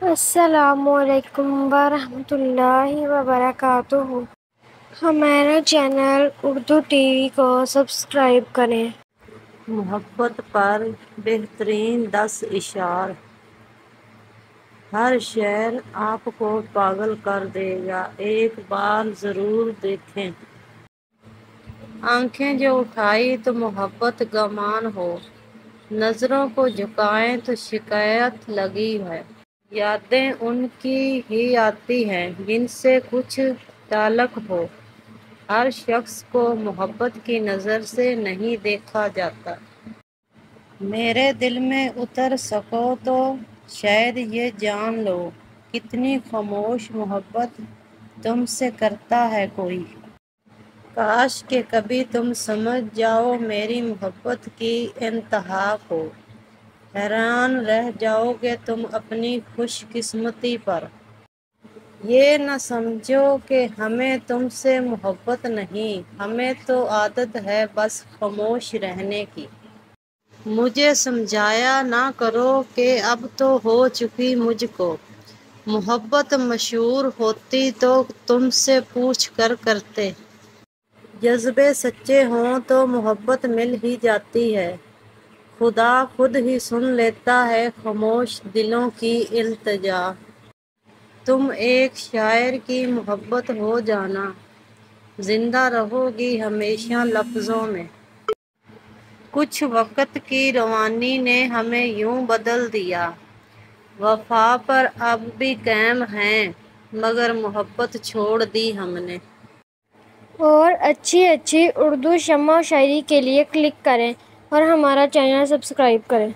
السلام علیکم ورحمۃ اللہ وبرکاتہ۔ ہمارا چینل اردو ٹی وی کو سبسکرائب کریں۔ محبت پر بہترین 10 اشعار۔ ہر شعر آپ کو پاگل کر دے گا، ایک بار ضرور دیکھیں۔ آنکھیں جو اٹھائی تو محبت گمان ہو، نظروں کو جھکائیں تو شکایت لگی ہے۔ یادیں ان کی ہی آتی ہیں جن سے کچھ تعلق ہو، ہر شخص کو محبت کی نظر سے نہیں دیکھا جاتا۔ میرے دل میں اتر سکو تو شاید یہ جان لو، کتنی خاموش محبت تم سے کرتا ہے کوئی۔ کاش کہ کبھی تم سمجھ جاؤ میری محبت کی انتہا کو، حیران رہ جاؤ گے تم اپنی خوش قسمتی پر۔ یہ نہ سمجھو کہ ہمیں تم سے محبت نہیں، ہمیں تو عادت ہے بس خاموش رہنے کی۔ مجھے سمجھایا نہ کرو کہ اب تو ہو چکی مجھ کو محبت، مشہور ہوتی تو تم سے پوچھ کر کرتے۔ جذبے سچے ہوں تو محبت مل ہی جاتی ہے، خدا خود ہی سن لیتا ہے خاموش دلوں کی التجا۔ تم ایک شاعر کی محبت ہو جانا، زندہ رہو گی ہمیشہ لفظوں میں۔ کچھ وقت کی روانی نے ہمیں یوں بدل دیا، وفا پر اب بھی قائم ہیں مگر محبت چھوڑ دی ہم نے۔ اور اچھی اردو شعر و شاعری کے لیے کلک کریں اور ہمارا چینل سبسکرائب کریں۔